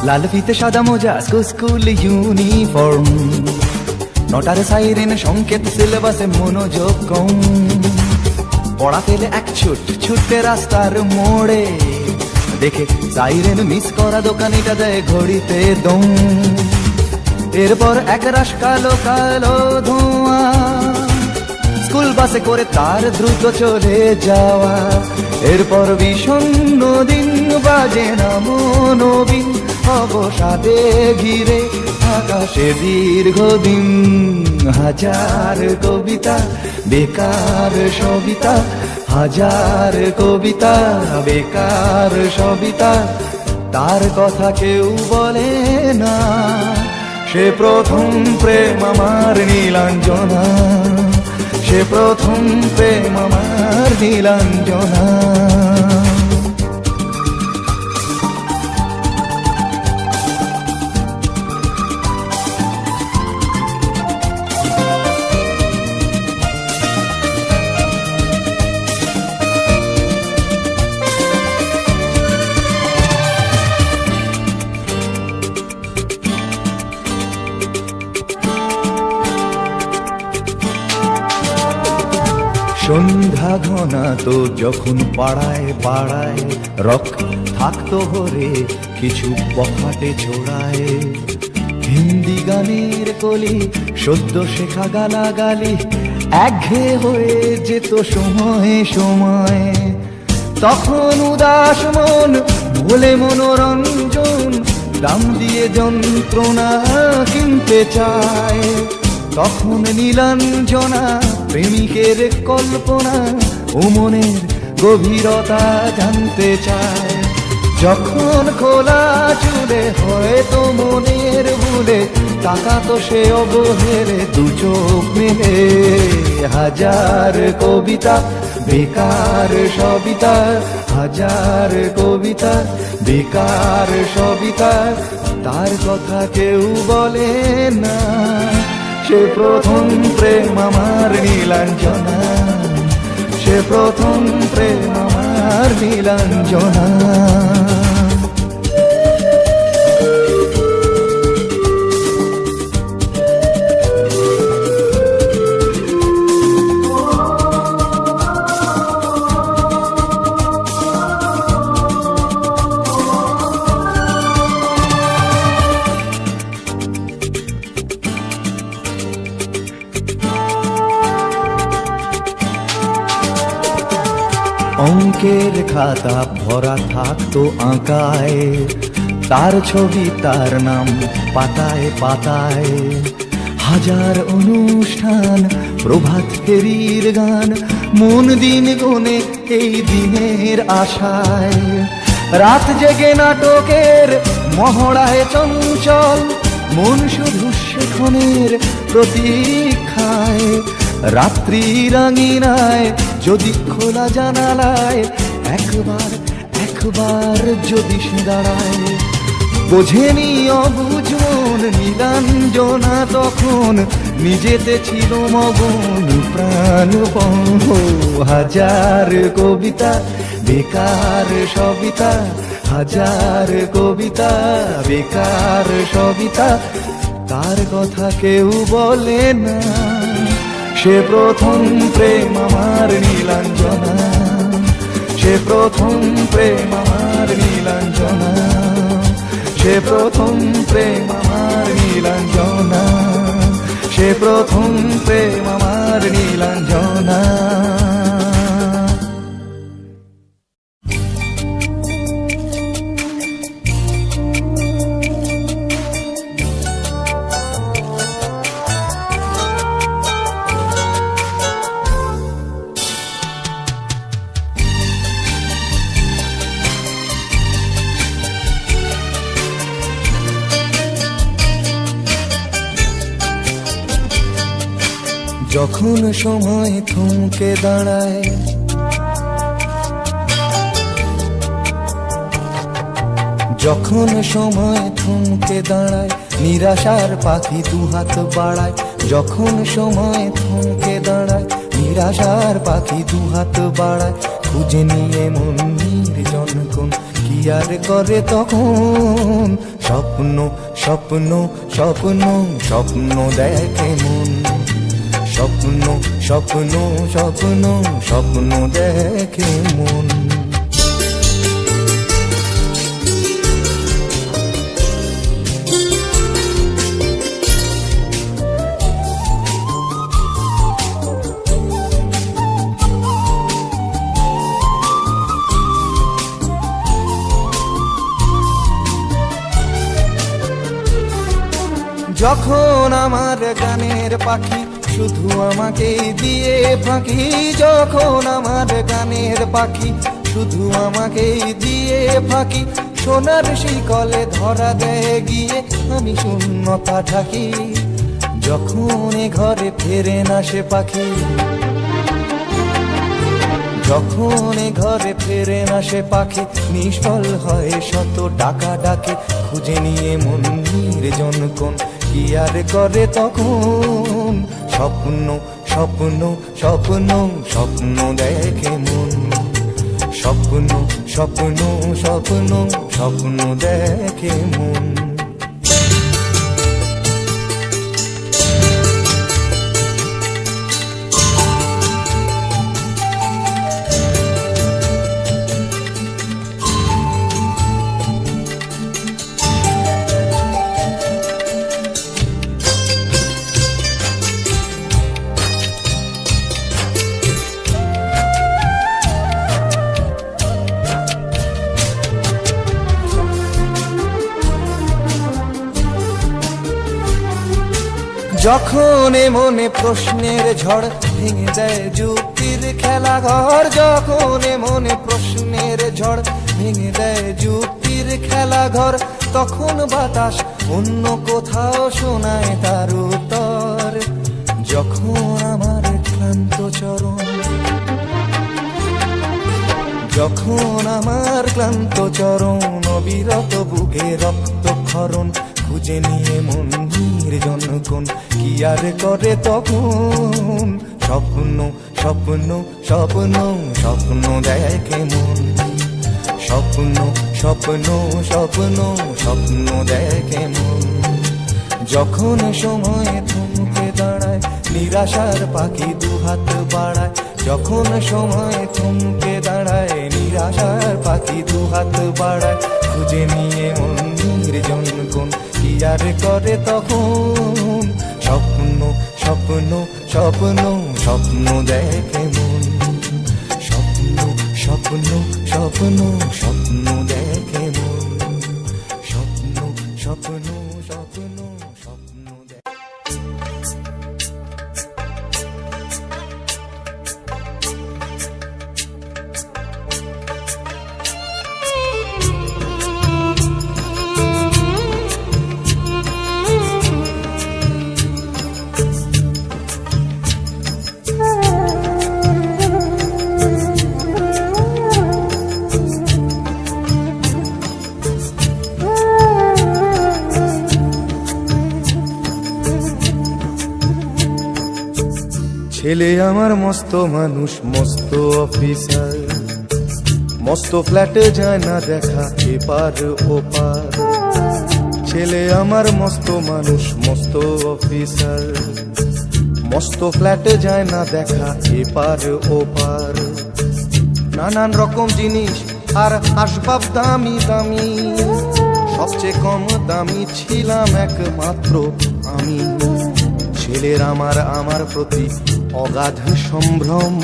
লাল ফিতে সাদা মোজা স্কুল ইউনিফর্ম, নটার সাইরেন সংকেত সিলেবাসে মনোযোগ কম। পড়া পেলে এক ছুটতে রাস্তার মোড়ে, দেখে সাইরেন মিস করা দোকানিটা দেয় ঘড়িতে দম। এরপর এক রাশ কালো কালো ধোঁয়া, স্কুল বাসে করে তার দ্রুত চলে যাওয়া। এরপর বিষণ্ণ দিন বাজে না মনোবিন, অবসাদে ঘিরে আকাশে দীর্ঘদিন। হাজার কবিতা বেকার সবিতা, হাজার কবিতা বেকার সবিতা, তার কথা কেউ বলে না। সে প্রথম প্রেম আমার নীলাঞ্জনা, সে প্রথম প্রেম আমার নীলাঞ্জনা। সন্ধ্যা ঘনা তো যখন পাড়ায় পাড়ায় রক থাকতো হরে কিছু বখাটে ছোড়ায়। হিন্দি গানের কলি সদ্য শেখা গালাগালি একঘেয়ে হয়ে যেত সময়ে সময়ে। তখন উদাস মন ভোলে মনোরঞ্জন, দাম দিয়ে যন্ত্রণা কিনতে চায়। তখন নীলাঞ্জনা প্রেমিকের কল্পনা ও মনের গভীরতা জানতে চায়। যখন খোলা চুলে হয়তো মনের ভুলে তাকাতো সে অবহেলে দু চোখ মেলে। হাজার কবিতা বেকার সবিতা, হাজার কবিতা বেকার সবিতা, তার কথা কেউ বলে না। সে প্রথম প্রেম আমার নীলাঞ্জনা, সে প্রথম প্রেম আমার নীলাঞ্জনা। অঙ্কের খাতা ভরা থাকতো আঁকায়, তার ছবি তার নাম পাতায় পাতায়। হাজার অনুষ্ঠান প্রভাত ফেরির গান, মন দিন গুনে এই দিনের আশায়। রাত জেগে নাটকের মহড়ায় চঞ্চল, মন শুধু সেক্ষণের প্রতীক্ষায়। রাত্রি রাঙিনায় যদি খোলা জানালায় একবার একবার যদি সে দাঁড়ায়। বোঝেনি অবুঝ মন নীলাঞ্জনা তখন, নিজেতে ছিল মগন প্রাণপণ। হাজার কবিতা বেকার সবিতা, হাজার কবিতা বেকার সবিতা, তার কথা কেউ বলে না। সে প্রথম প্রেম আমার নীলাঞ্জনা, সে প্রথম প্রেম আমার নীলাঞ্জনা, সে প্রথম প্রেম আমার নীলাঞ্জনা, সে প্রথম প্রেম আমার নীলাঞ্জনা। যখন সময় থমকে দাঁড়ায়, যখন সময় থমকে দাঁড়ায়, নিরাশার পাখি দুহাত বাড়ায়। যখন সময় থমকে দাঁড়ায়, নিরাশার পাখি দুহাত বাড়ায়, খুঁজে নিয়ে মন নির্জনক্ষণ কি আর করে তখন। স্বপ্ন স্বপ্ন স্বপ্ন স্বপ্ন দেখে মন, স্বপ্ন স্বপ্ন স্বপ্ন স্বপ্ন দেখে মন। যখন আমার গানের পাখি শুধু আমাকে দিয়ে ফাঁকি, যখন আমার গানের পাখি শুধু আমাকে দিয়ে ফাঁকি, সোনার শিকলে ধরা দেয় গিয়ে আমি শূন্যতা ঢাকি। যখন এ ঘরে ফেরে না সে পাখি, যখন এ ঘরে ফেরে না সে পাখি, নিষ্ফল হয় শত ডাকা ডাকে, খুঁজে নিয়ে মন নির্জনক্ষণ কি আর করে তখন। স্বপ্ন স্বপ্ন স্বপ্ন স্বপ্ন দেখে মন, স্বপ্ন স্বপ্ন স্বপ্ন স্বপ্ন দেখে মন। যখন এ মনে প্রশ্নের ঝড় ভেঙে দেয় যুক্তির খেলাঘর, যখন এ মনে প্রশ্নের ঝড় ভেঙে দেয় যুক্তির খেলাঘর, তখন বাতাস অন্য কোথাও শোনায় তার উত্তর। যখন আমার ক্লান্ত চরণ, যখন আমার ক্লান্ত চরণ অবিরত বুকে রক্তক্ষরণ, খুঁজে নিয়ে মন নির্জনক্ষণ কি আর করে তখন। স্বপ্ন স্বপ্ন স্বপ্ন স্বপ্ন দেখে মন, স্বপ্ন স্বপ্ন স্বপ্ন স্বপ্ন দেখে মন। যখন সময় থমকে দাঁড়ায় নিরাশার পাখি দুহাত বাড়ায়, যখন সময় থমকে দাঁড়ায় নিরাশার পাখি দুহাত বাড়ায়, খুঁজে নিয়ে মন নির্জনক্ষণ কি আর করে তখন। স্বপ্ন স্বপ্ন স্বপ্ন স্বপ্ন দেখে মন, স্বপ্ন স্বপ্ন স্বপ্ন স্বপ্ন দেখে মন, স্বপ্ন স্বপ্ন স্বপ্ন স্বপ্ন দেখে। ছেলে আমার মস্ত মানুষ মস্ত অফিসার, মস্ত ফ্ল্যাটে যায় না দেখা এপার ওপার। ছেলে আমার মস্ত মানুষ মস্ত অফিসার, মস্ত ফ্ল্যাটে যায় না দেখা এপার ওপার। নানান রকম জিনিস আর আসবাব দামি দামি, সবচেয়ে কম দামি ছিলাম একমাত্র আমি। ছেলের আমার প্রতি অগাধ সম্ভ্রম,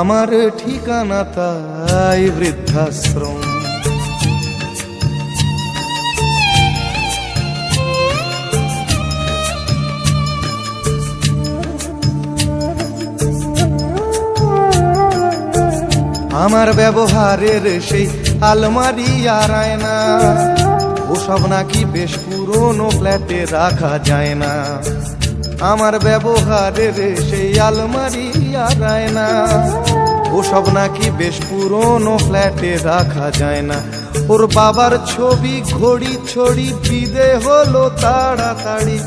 আমার ঠিকানা তাই বৃদ্ধাশ্রম। আমার ব্যবহারের সেই আলমারি আর আয়না, ওসব নাকি বেশ পুরনো ফ্ল্যাটে রাখা যায় না। আমার ব্যবহারের সেই আলমারি আর আয়না, ওসব নাকি বেশ পুরনো ফ্ল্যাটে রাখা যায় না। ওর বাবার ছবি ঘড়ি ছড়ি বিদে হলো তাড়াতাড়ি,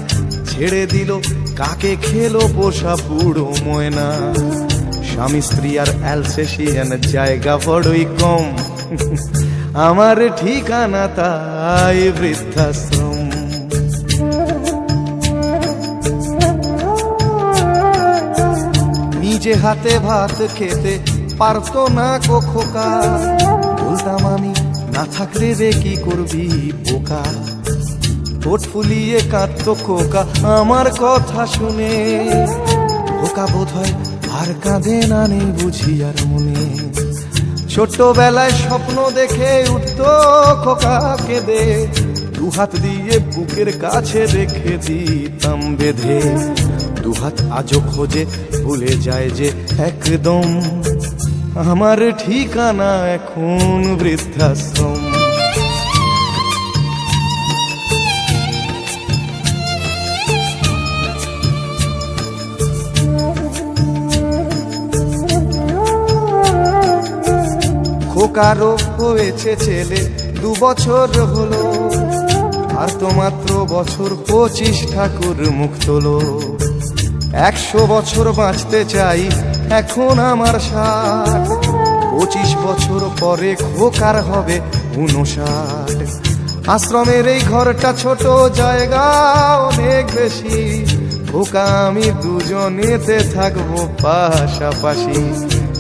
ছেড়ে দিল কাকে খেলো পোষা বুড়ো ময়না। স্বামী স্ত্রী আর অ্যালসেশিয়ান জায়গা বড়ই কম, আমার ঠিকানা তাই বৃদ্ধাশ্রম। নিজে হাতে ভাত খেতে পারতো না কো খোকা, বলতাম আমি না থাকলে রে কি করবি বোকা। ঠোঁট ফুলিয়ে কাঁদতো খোকা আমার কথা শুনে, খোকা বোধ হয় আর কাঁদে না নেই বুঝি আর মনে। ছোট্টবেলায় স্বপ্ন দেখে উঠতো খোকা কেঁদে, দুহাত দিয়ে বুকের কাছে রেখে দিতাম বেঁধে। দুহাত আজও খোঁজে ভুলে যায় যে একদম, আমার ঠিকানা এখন বৃদ্ধাশ্রম। খোকারও হয়েছে ছেলে 2 বছর হলো, আর তো মাত্র বছর 25 ঠাকুর মুখ তোলো। 100 বছর বাঁচতে চাই এখন আমার 60, 25 বছর পরে খোকার হবে 59। আশ্রমের এই ঘরটা ছোট, জায়গা অনেক বেশি, খোকা আমি দুজনেতে থাকবো পাশাপাশি।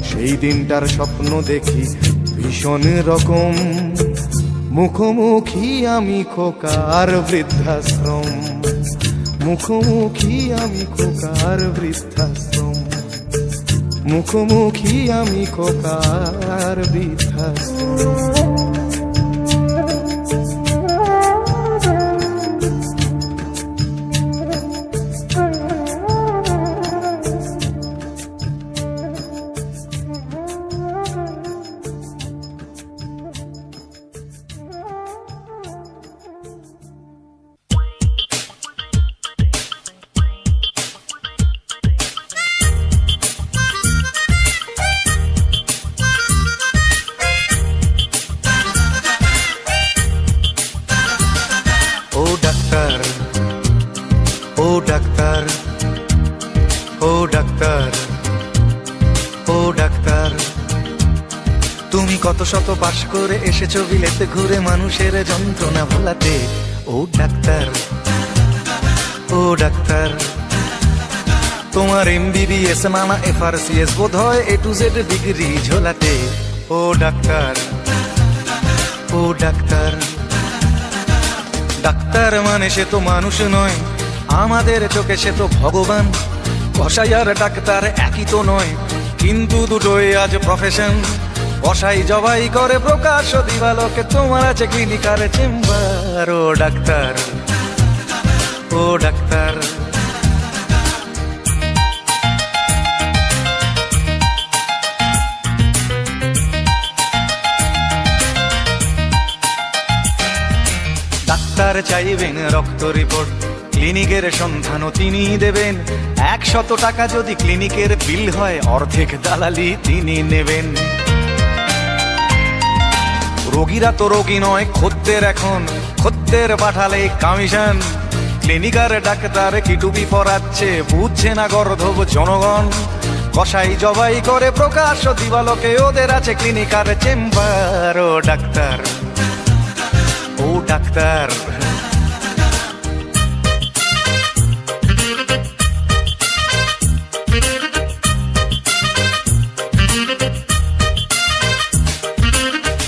সেই দিনটার স্বপ্ন দেখি ভীষণ রকম, মুখোমুখি আমি খোকার বৃদ্ধাশ্রম। মুখোমুখি আমি খোকার বৃদ্ধাশ্রম, মুখোমুখি আমি খোকার বৃদ্ধাশ্রম। ও ডাক্তার, ও ডাক্তার, ও ডাক্তার, ও ডাক্তার, তুমি কত শত পাশ করে এসেছো বিলেতে ঘুরে মানুষের যন্ত্রণা ভোলাতে। ও ডাক্তার, ও ডাক্তার, তোমার MBBS নানা FRCS বোধ হয় A to Z ডিগ্রি ঝোলাতে। ও ডাক্তার, ও ডাক্তার, ডাক্তার মানে সে তো মানুষ নয়, আমাদের চোখে সে তো ভগবান। কসাই আর ডাক্তার একই তো নয়, কিন্তু দুটোই আজ প্রফেশন। কসাই জবাই করে প্রকাশ দিবালোকে, তোমার আছে ক্লিনিকার চেম্বার। ও ডাক্তার, ও ডাক্তার, ডাক্তার চাইবেন রক্ত রিপোর্ট, ক্লিনিকের সন্ধানও তিনি দেবেন। 100 টাকা যদি ক্লিনিকের বিল হয়, অর্ধেক দালালি তিনি নেবেন। রোগীরা তো রোগী নয় খদ্দের, এখন খদ্দের পাঠালে কমিশন। ক্লিনিকার ডাক্তার কি টুপি পরাচ্ছে, বুঝছে না গর্ধব জনগণ। কসাই জবাই করে প্রকাশ দিবালোকে, ওদের আছে ক্লিনিকার চেম্বার। ও ডাক্তার, ও ডাক্তার,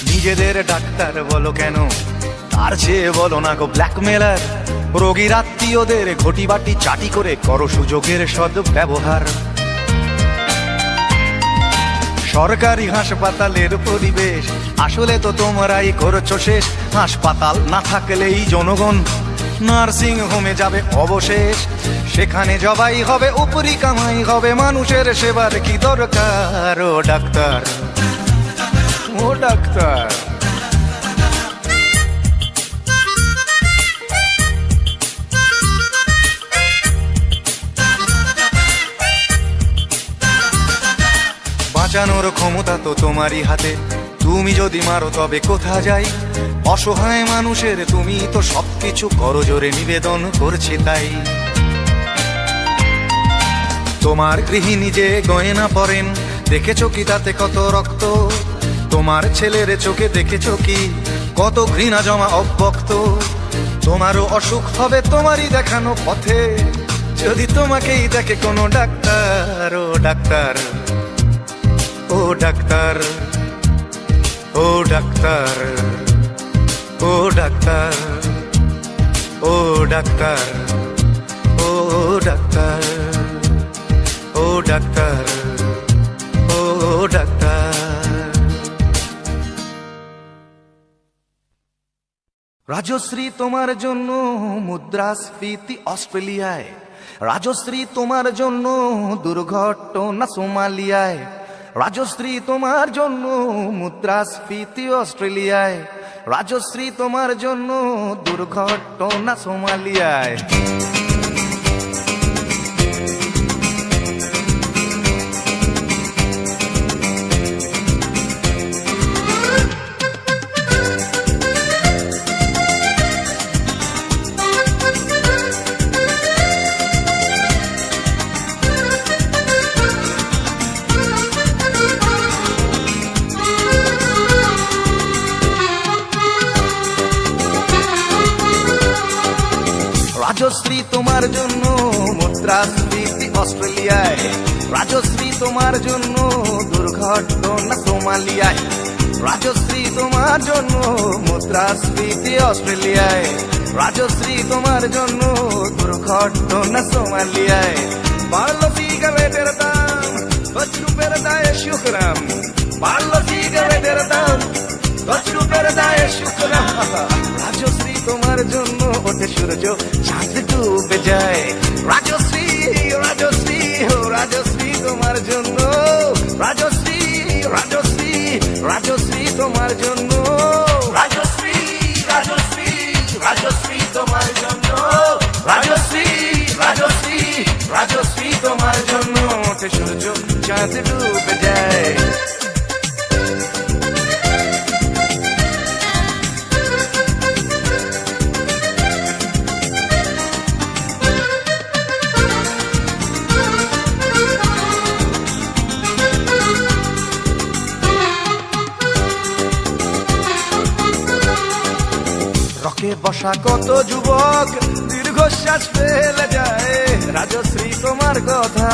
নিজেদের ডাক্তার বলো কেন, তার চেয়ে বলো না গো ব্ল্যাকমেলার। রোগীর আত্মীয়দের ঘটি বাটি চাটি করে করো সুযোগের সদ্ব্যবহার। সরকারি হাসপাতালের পরিবেশ আসলে তো তোমরাই করছো শেষ। হাসপাতাল না থাকলেই জনগণ নার্সিং হোমে যাবে অবশেষ। সেখানে জবাই হবে, উপরি কামাই হবে, মানুষের সেবার কি দরকার। ও ডাক্তার, ও ডাক্তার, বাঁচানোর ক্ষমতা তো তোমারই হাতে, তুমি যদি মারো তবে কোথা যাই। অসহায় মানুষের তুমি তো সবকিছু করো জোরে, নিবেদন করছে তাই। তোমার গৃহিণী যে গয়না পরেন, দেখেছো কি তাতে কত রক্ত? তোমার ছেলের চোখে দেখেছো কি কত ঘৃণা জমা অব্যক্ত? তোমারও অসুখ হবে তোমারই দেখানো পথে, যদি তোমাকেই দেখে কোনো ডাক্তার। ও ডাক্তার, ও ডাক্তার, ও ডাক্তার, ও ডাক্তার, ও ডাক্তার, ও ডাক্তার, ও ডাক্তার, ও ডাক্তার। রাজশ্রী তোমার জন্য মুদ্রাস্ফীতি অস্ট্রেলিয়ায়, রাজশ্রী তোমার জন্য দুর্ঘটনা সোমালিয়ায়, রাজশ্রী তোমার জন্য মুদ্রাস্ফীতি অস্ট্রেলিয়ায়, রাজশ্রী তোমার জন্য দুর্ঘটনা সোমালিয়ায়। রাজশ্রী তোমার জন্য মুদ্রাস্ফীতি অস্ট্রেলিয়ায়, রাজশ্রী তোমার জন্য দুর্ঘটনা সোমালিয়ায়, রাজশ্রী তোমার জন্য মুদ্রাস্ফীতি অস্ট্রেলিয়ায়, রাজশ্রী তোমার জন্য দুর্ঘটনা সোমালিয়ায়। বাড়লো সিগারেটের দাম, 10 রুপের দায়ে শুকরাম, বাড়লো সিগারেটের দাম, 10 রুপের দায়ে শুকরাম। রাজশ্রী তোমার জন্য ওঠে সূর্য, চাঁদ ডুবে যায়। রাজশ্রী, রাজশ্রী, ও রাজশ্রী তোমার জন্য, রাজশ্রী, রাজশ্রী, রাজশ্রী তোমার জন্য, রাজশ্রী, রাজশ্রী, রাজশ্রী তোমার জন্য, রাজশ্রী, রাজশ্রী, রাজশ্রী তোমার জন্য ওঠে সূর্য, চাঁদ ডুবে যায়। রকে বসা কত যুবক দীর্ঘশ্বাস ফেলে যায়। রাজশ্রী তোমার কথা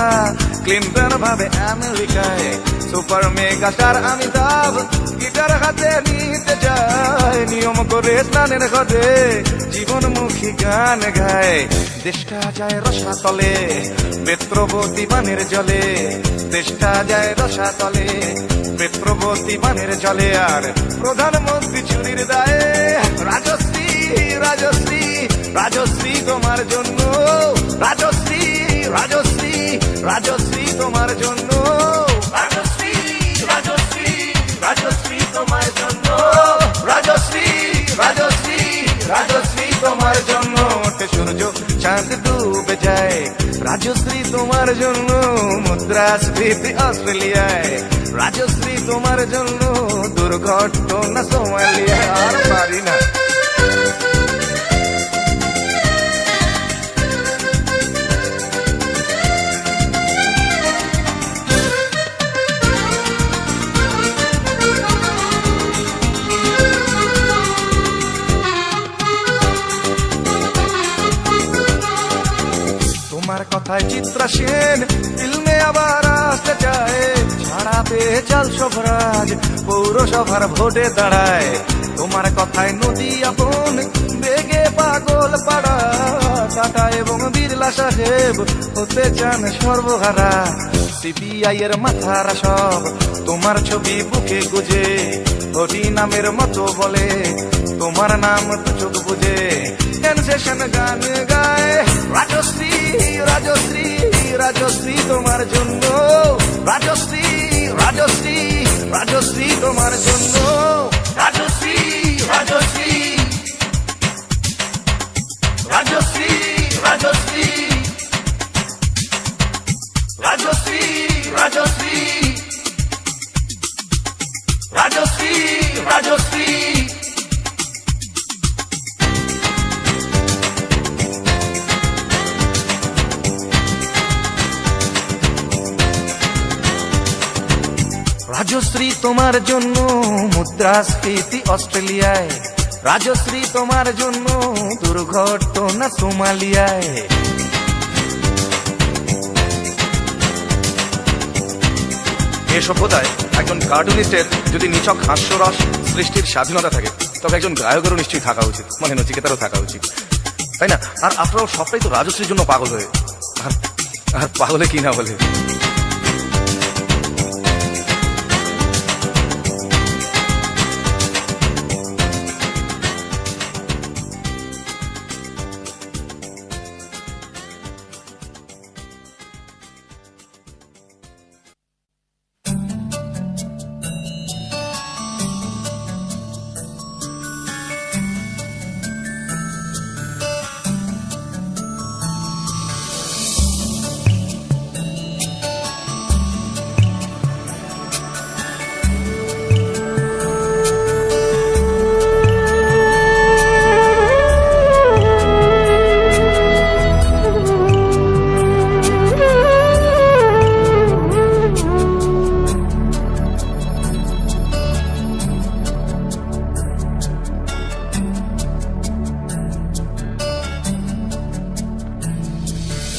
ক্লিন্টন ভাবে আমেরিকায়, super mega star Amitabh guitar হাতে নিতে যায়। নিয়ম করে স্নানের ঘটে জীবনমুখী গান গায়। দেশটা যায় রসাতলে পেত্রবতী বানের জলে, দেশটা যায় রসাতলে পেত্রবতী বানের জলে। আর প্রধানমন্ত্রী চুরির দায়ে রাজশ্রী, রাজশ্রী, রাজশ্রী তোমার জন্য, রাজশ্রী, রাজশ্রী, রাজশ্রী তোমার জন্য, রাজশ্রী, রাজশ্রী, রাজশ্রী তোমার জন্য, রাজশ্রী, রাজশ্রী, রাজশ্রী তোমার জন্য ওঠে সূর্য, চাঁদ ডুবে যায়। রাজশ্রী তোমার জন্য মুদ্রাস্ফীতি অস্ট্রেলিয়ায়, রাজশ্রী তোমার জন্য দুর্ঘটনা সোমালিয়ায়। আর পারি না। তোমার কথায় চিত্রা সেন ফিল্মে আবার আসতে চায়। ছাড়া পেয়ে চাল সভরাজ পৌরসভার ভোটে দাঁড়ায়। তোমার কথায় নদী আপন বেগে পাগল পাড়া। টাটা এবং বিড়লা সাহেব হতে চান সর্বহারা। সিবিআই এর মাথারা সব তোমার ছবি বুকে গুজে। হরি নামের মতো বলে তোমার নাম তো চোখ বুঝে। সেনসেশন গান গায় রাজশ্রী, রাজশ্রী, রাজশ্রী তোমার জন্য, রাজশ্রী, রাজশ্রী, রাজশ্রী তোমার জন্য, রাজশ্রী, রাজশ্রী, রাজশ্রী, রাজশ্রী, রাজশ্রী, রাজশ্রী, রাজশ্রী, রাজশ্রী। রাজশ্রী তোমার জন্য মুদ্রাস্ফীতি অস্ট্রেলিয়ায়, রাজশ্রী তোমার জন্য দুর্ঘটনা সোমালিয়ায়। এ সভ্যতায় একজন কার্টুনিস্টের যদি নিছক হাস্যরস সৃষ্টির স্বাধীনতা থাকে, তবে একজন গায়কেরও নিশ্চয়ই থাকা উচিত, মানে নচিকেতারও থাকা উচিত, তাই না? আর আপনারাও সবটাই তো রাজশ্রীর জন্য পাগল হয়ে, আর পাগলে কি না বলে।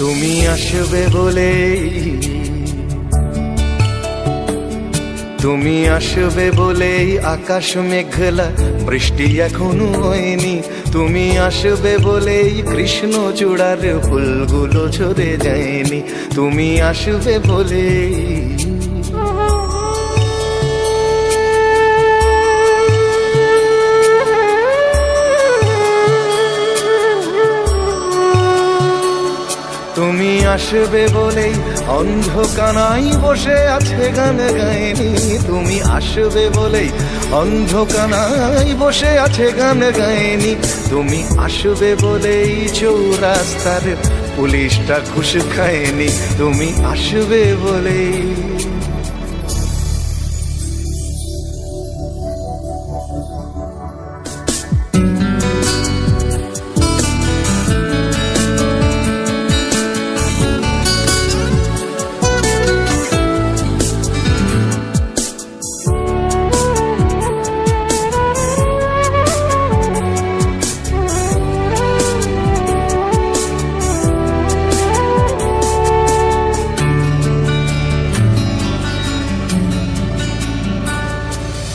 তুমি আসবে বলে, তুমি আসবে বলেই আকাশ মেঘলা, বৃষ্টি এখনো হয়নি। তুমি আসবে বলেই কৃষ্ণ চূড়ার ফুলগুলো ঝরে যায়নি। তুমি আসবে বলেই তুমি আসবে বলেই অন্ধকানাই বসে আছে গান গায়নি। তুমি আসবে বলেই অন্ধকানাই বসে আছে গান গায়নি। তুমি আসবে বলেই চৌরাস্তার পুলিশটা ঘুষ খায়নি। তুমি আসবে বলেই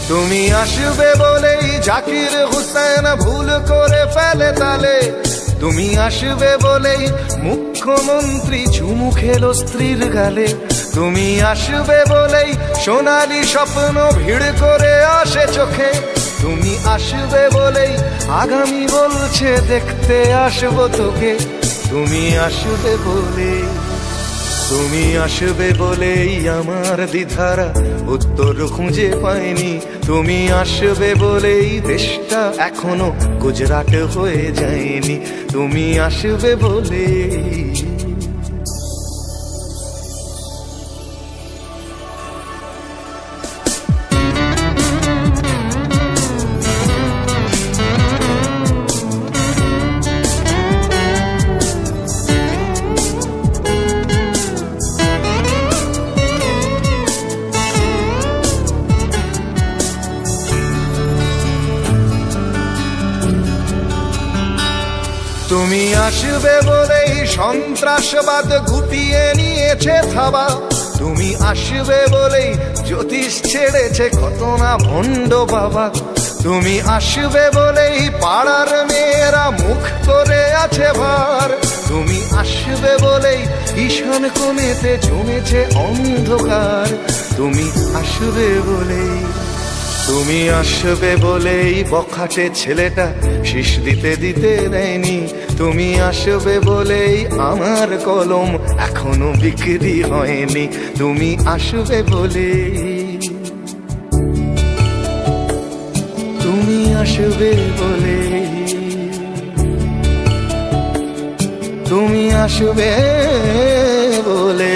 তুমি আসবে বলেই জাকির হুসেন ভুল করে ফেলে তালে। তুমি আসবে বলেই মুখ্যমন্ত্রী চুমু খেলো স্ত্রীর গালে। তুমি আসবে বলেই সোনালি স্বপ্ন ভিড় করে আসে চোখে। তুমি আসবে বলেই আগামী বলছে দেখতে আসবো তোকে। তুমি আসবে বলেই, তুমি আসবে বলেই আমার দ্বিধারা উত্তর খুঁজে পায়নি। তুমি আসবে বলেই দেশটা এখনো গুজরাট হয়ে যায়নি। তুমি আসবে বলেই তুমি আসবে বলেই সন্ত্রাসবাদ গুটিয়ে নিয়েছে থাবা। তুমি আসবে বলেই জ্যোতিষ ছেড়েছে কত না ভণ্ড বাবা। তুমি আসবে বলেই পাড়ার মেয়েরা মুখ করে আছে ভার। তুমি আসবে বলেই ঈশান কোণেতে জমেছে অন্ধকার। তুমি আসবে বলেই, তুমি আসবে বলেই বখাটে ছেলেটা শীষ দিতে দিতে দেয়নি। তুমি আসবে বলেই আমার কলম এখনো বিক্রি হয়নি। তুমি আসবে বলেই, তুমি আসবে বলেই, তুমি আসবে বলে।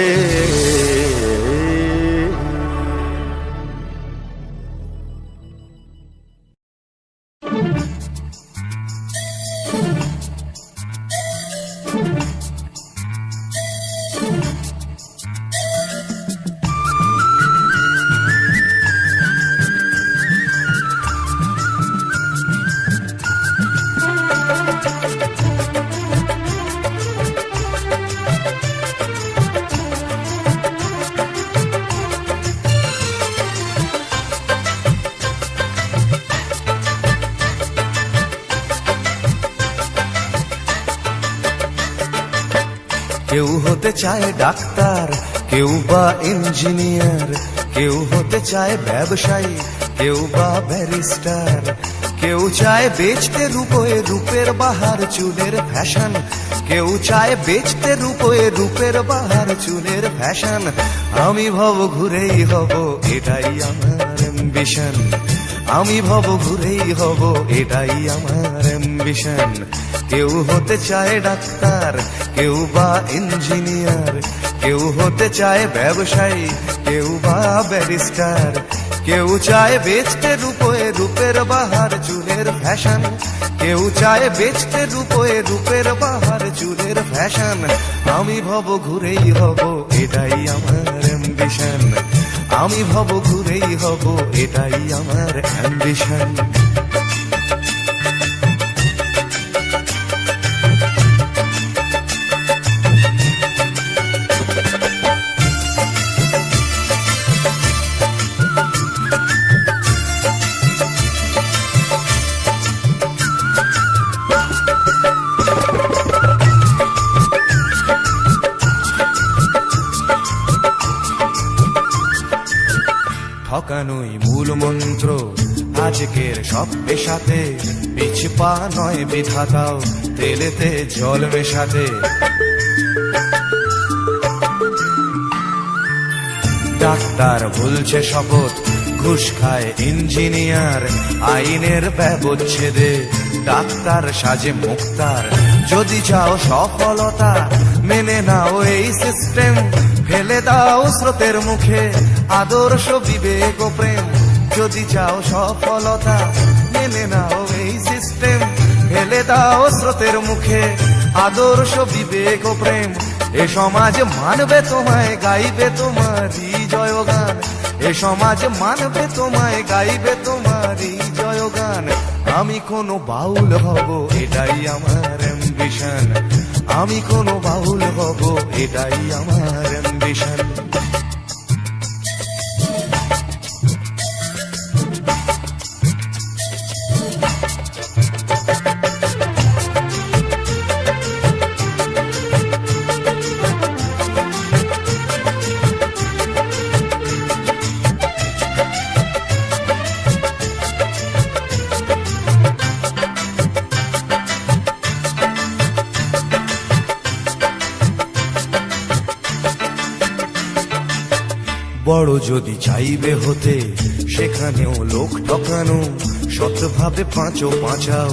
কেউ হতে চায় ডাক্তার, কেউ বা ইঞ্জিনিয়ার, কেউ হতে চায় ব্যবসায়ী, কেউ বা ব্যারিস্টার, কেউ চায় বেচতে রূপে রূপের বাহার চুলের ফ্যাশন, কেউ চায় বেচতে রূপে রূপের বাহার চুলের ফ্যাশন। আমি ভব ঘুরেই হব, এটাই আমার অ্যাম্বিশন। আমি ভব ঘুরেই হব, এটাই আমার অ্যাম্বিশন। কেউ হতে চায় ডাক্তার, কেউ বা ইঞ্জিনিয়ার, কেউ হতে চায় ব্যবসায়ী, কেউ বা ব্যারিস্টার, কেউ চায় বেচতে রূপে রূপের বাহার চুলের ফ্যাশন, কেউ চায় বেচতে রূপে রূপের বাহার চুলের ফ্যাশন। আমি ভব ঘুরেই হব, এটাই আমার অ্যাম্বিশন। আমি ভব ঘুরেই হব, এটাই আমার অ্যাম্বিশন। ঠকানোই মূল মন্ত্র আজকের সব পেশাতে, পিছপা নয় বিধাতাও তেলেতে জল মেশাতে। ডাক্তার ভুলছে শপথ, ঘুষ খায় ইঞ্জিনিয়ার, আইনের ব্যবচ্ছেদে ডাক্তার সাজে মুক্তার। যদি চাও সফলতা মেনে নাও এই সিস্টেম, ফেলে দাও স্রোতের মুখে আদর্শ বিবেক ও প্রেম। যদি চাও সফলতা মেনে নাও এই সিস্টেম, ফেলে দাও স্রোতের মুখে আদর্শ বিবেক ও প্রেম। এ সমাজ মানবে তোমায়, গাইবে তোমারই জয়গান। এ সমাজ মানবে তোমায়, গাইবে তোমারই জয়গান। আমি কোনো বাউল হব, এটাই আমার অ্যাম্বিশন। আমি কোনো বাউল হব, এটাই আমার অ্যাম্বিশন। বড় যদি চাইবে হতে, সেখানেও লোক ঠকানো, সৎভাবে পাঁচো পাঁচাও,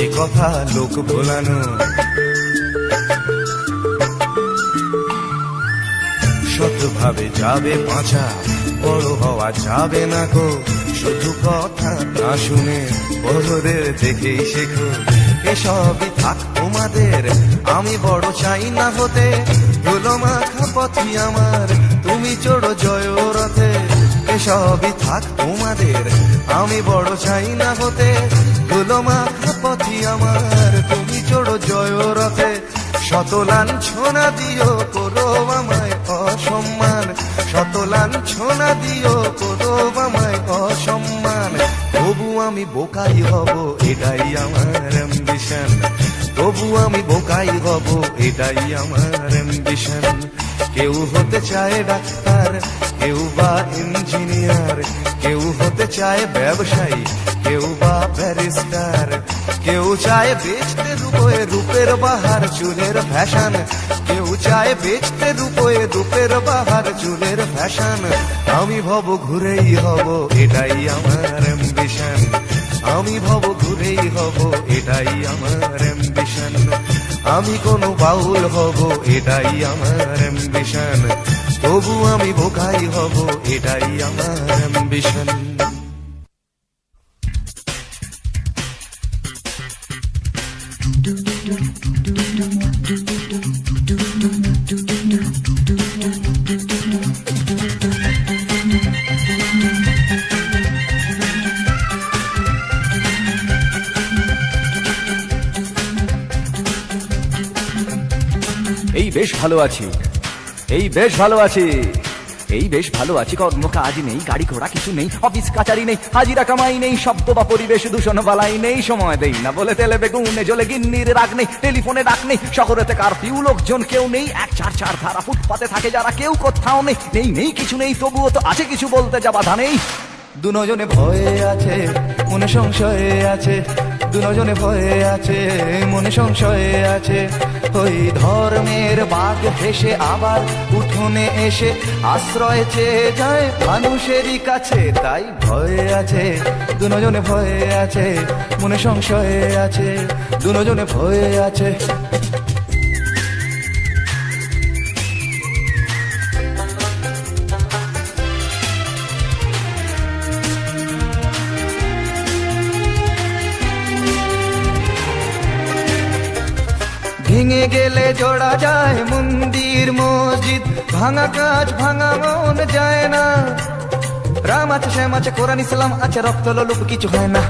এ কথা লোক ভোলানো। সৎভাবে যাবে পাঁচা, বড় হওয়া যাবে না গো। শুধু কথা না শুনে বড়দের দেখেই শেখো। এসবই থাক তোমাদের, আমি বড় চাই না হতে। ধুলো মাখা পথই আমার, তুমি চড়ো জয় রথে। এসবই থাক তোমাদের, আমি বড় চাই না হতে। ধুলো মাখা পথই আমার, তুমি চড়ো জয় রথে। শত লাঞ্ছনা দিও করো আমায় অসম্মান, শত লাঞ্ছনা দিও করো আমায় অসম্মান। তবু আমি বোকাই হব, এটাই আমার অ্যাম্বিশন। তবু আমি বোকাই হব, এটাই আমার অ্যাম্বিশন। কেউ হতে চায় ডাক্তার, কেউ বা ইঞ্জিনিয়ার, কেউ হতে চায় ব্যবসায়ী, কেউ বা ব্যারিস্টার, কেউ চায় বেচতে রূপে রূপের বাহার চুলের ফ্যাশন, কেউ চায় বেচতে রূপে রূপের বাহার চুলের ফ্যাশন। আমি ভব ঘুরেই হব, এটাই আমার অ্যাম্বিশন। আমি ভব ঘুরেই হব, এটাই আমার অ্যাম্বিশন। আমি কোনো বাউল হব, এটাই আমার অ্যাম্বিশন। তবু আমি বোকাই হব, এটাই আমার অ্যাম্বিশন। এই বেশ ভালো আছি, এই বেশ ভালো আছি। এই বেশ ভালো আছি, কর্ম কাজ নেই, গাড়ি ঘোড়া কিছু নেই, অফিস কাচারি নেই, হাজিরা কামাই নেই, শব্দ বা পরিবেশ দূষণ বালাই নেই, সময় দেই না বলে তেলে বেগুনে জ্বলে গিন্নির রাগ নেই, টেলিফোনে ডাক নেই, শহরেতে কারফিউ লোকজন কেউ নেই, 144 ধারা ফুটপাতে থাকে যারা কেউ কোথাও নেই, নেই নেই কিছু নেই তবুও তো আছে কিছু বলতে যা বাধা নেই। দুজনে ভয়ে আছে মনে সংশয়ে আছে, দুজনে ভয়ে আছে মনে সংশয়ে আছে, ওই ধর্মের বাঘ হেসে আবার উঠোনে এসে আশ্রয় চেয়ে যায় মানুষেরই কাছে, তাই ভয়ে আছে দুজনে ভয়ে আছে মনে সংশয়ে আছে, দুজনে ভয়ে আছে। ভেঙে গেলে জোড়া যায় মন্দির মসজিদ, ভাঙা কাজ ভাঙা মন যায় না, রাম আছে শ্যাম আছে কোরআন ইসলাম আছে, রক্ত লোলুপ কিছু হয় না।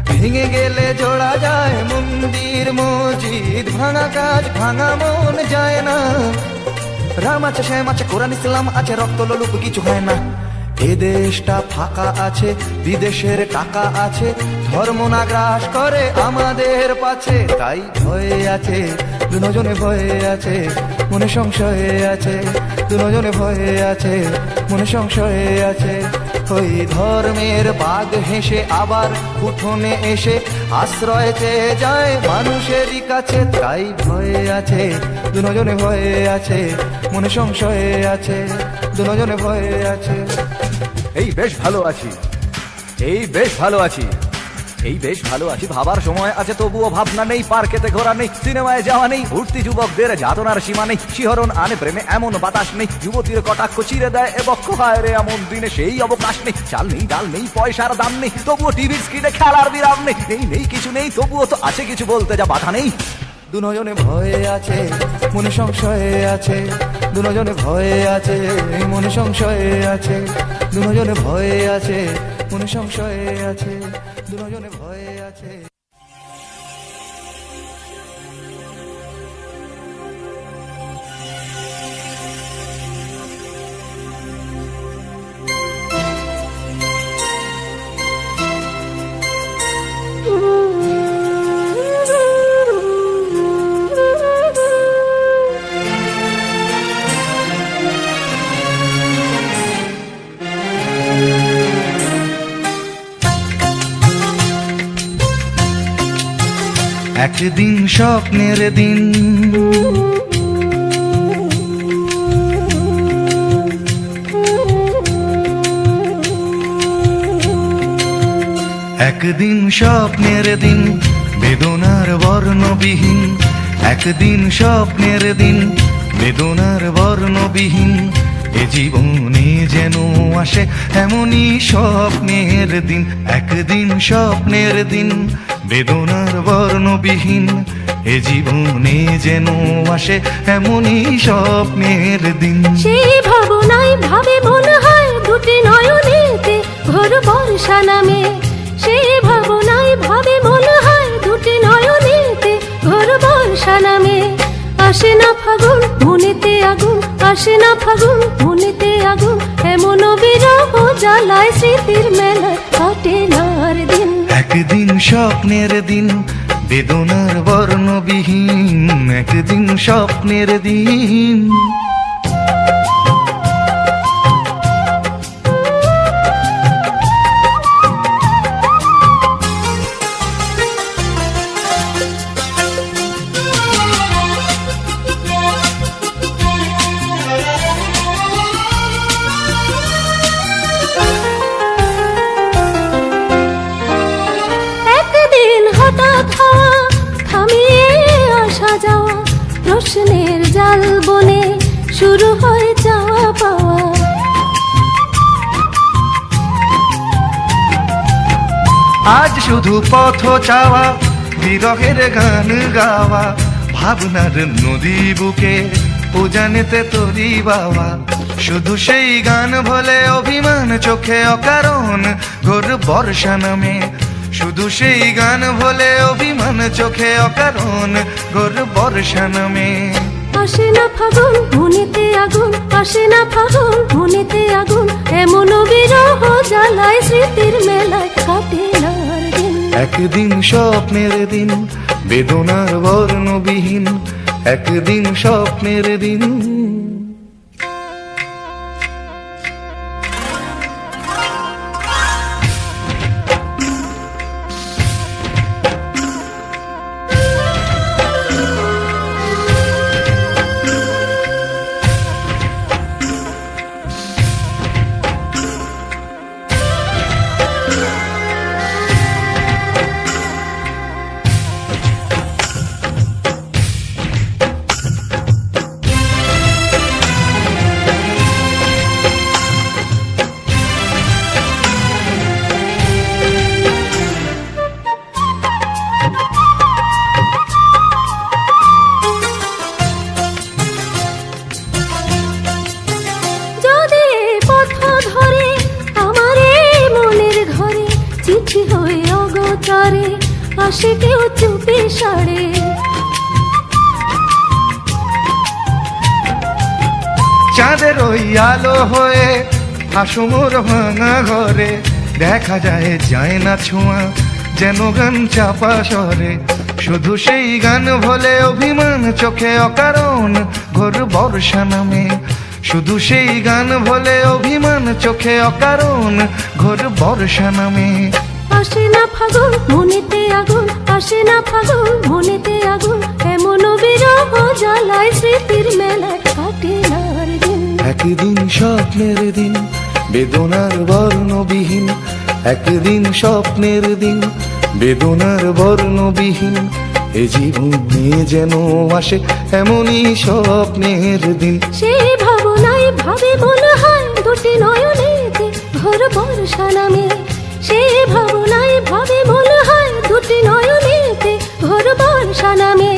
ভেঙে গেলে জোড়া যায় মন্দির মসজিদ, ভাঙা কাজ ভাঙা মন যায় না, রাম আছে শ্যাম আছে কোরআন ইসলাম আছে, রক্ত লোলুপ কিছু হয় না। এ দেশটা ফাঁকা আছে, বিদেশের টাকা আছে, ধর্ম না গ্রাস করে আমাদের পাছে, তাই ভয়ে আছে দুজনে ভয়ে আছে মনে সংশয়ে আছে, দুজনে ভয়ে আছে মনে সংশয়ে আছে, ওই ধর্মের বাঘ হেসে আবার উঠোনে এসে আশ্রয় চেয়ে যায় মানুষেরই কাছে, তাই ভয়ে আছে দুজনে ভয়ে আছে মনে সংশয়ে আছে, দুজনে ভয়ে আছে। এই বেশ ভালো আছি, এই বেশ ভালো আছি, এই বেশ ভালো আছি, ভাবার সময় আছে তবুও ভাবনা নেই, পার্কেতে ঘোরা নেই, সিনেমায় যাওয়া নেই, উঠতি যুবকদের যাতনার সীমা নেই, শিহরণ আনে প্রেমে এমন বাতাস নেই, যুবতীর কটাক্ষ চিরে দেয় এ বক্ষ হায় রে এমন দিনে সেই অবকাশ নেই, চাল নেই ডাল নেই পয়সার দাম নেই, তবুও টিভির স্ক্রিনে খেলার বিরাম নেই, নেই নেই কিছু নেই তবুও তো আছে কিছু বলতে যা বাধা নেই। দুজনে ভয়ে আছে মনে সংশয়ে আছে, দুজনে ভয়ে আছে মনে সংশয়ে আছে, দুজনে ভয়ে আছে মনে সংশয়ে আছে, দুজনে ভয়ে আছে। একদিন স্বপ্নের দিন, একদিন স্বপ্নের দিন বেদনার বর্ণবিহীন, একদিন স্বপ্নের দিন বেদনার বর্ণবিহীন, এ জীবনে যেন আসে এমনই স্বপ্নের দিন, একদিন স্বপ্নের দিন বেদনার বর্ণবিহীন, এ জীবনে যেন আসে এমনই স্বপ্নের দিন। সেই ভাবনায় ভাবে মনে হয় দুটি নয়নেতে ঘোর বর্ষা নামে, সেই ভাবনায় ভাবে মনে হয় দুটি নয়নেতে ঘোর বর্ষা নামে, আসে না ফাগুন মনেতে আগুন, আসে না ফাগুন মনেতে আগুন, এমন বিরহ জ্বালায় স্মৃতির মেলায় কাটে না আর দিন। একদিন স্বপ্নের দিন বেদনার বর্ণবিহীন, একদিন স্বপ্নের দিন। প্রশ্নের জাল বনে শুরু হয় চাওয়া পাওয়া, আজ শুধু পথ চাওয়া, বিরহের গান গাওয়া, ভাবনার নদী বুকে উজানেতে তরি বাওয়া, শুধু সেই গান বলে অভিমান চোখে অকারণ ঘোর বর্ষা নামে, শুধু সেই গান বলে অভিমান চোখে অকারণ ঘোর বর্ষা নামে। আসে না ফাগুন মনেতে আগুন, আসে না ফাগুন মনেতে আগুন, এমন বিরহ জ্বালায় স্মৃতির মেলায় কাটে না আর দিন। একদিন স্বপ্নের দিন বেদনার বর্ণবিহীন, একদিন স্বপ্নের দিন। যদি পথ ধরে আমার এই মনের ঘরে চিঠি হয়ে অগোচরে আসে কেউ চুপি সারে, চাঁদের ওই আলো হয়ে আসো মোর ভাঙা ঘরে, দেখা যায় যায় না ছোঁয়া যেন গান চাপা স্বরে, শুধু সেই গান ভোলে অভিমান চোখে অকারণ ঘোর বর্ষা নামে, শুধু সেই গান ভোলে অভিমান চোখে অকারণ ঘোর বর্ষা নামে। আসে না ফাগুন মনেতে আগুন, আসে না ফাগুন মনেতে আগুন, এমন বিরহ জ্বালায় স্মৃতির মেলায় কাটে না আর দিন। একদিন স্বপ্নের দিন বেদনার বর্ণবিহীন, একদিন স্বপ্নের দিন বেদনার বর্ণবিহীন, এ জীবনে যেন আসে এমনই স্বপ্নের দিন। সেই ভাবনায় ভাবে মনে হয় দুটি নয়নেতে ঘোর বর্ষা নামে, সেই ভাবনায় ভাবে মনে হয় দুটি নয়নেতে ঘোর বর্ষা নামে।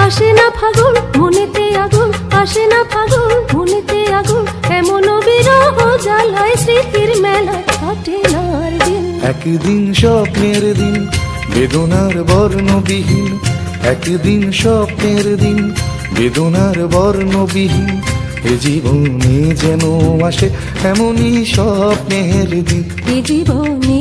আসে না ফাগুন মনেতে আগুন, আসে না ফাগুন মনেতে আগুন, এমন বিরহ জ্বালায় স্মৃতির মেলায় কাটে না আর দিন। একদিন স্বপ্নের দিন বেদনার বর্ণবিহীন, একদিন স্বপ্নের দিন বেদনার বর্ণবিহীন, এ জীবনে যেন আসে এমনই স্বপ্নের দিন। এ জীবনে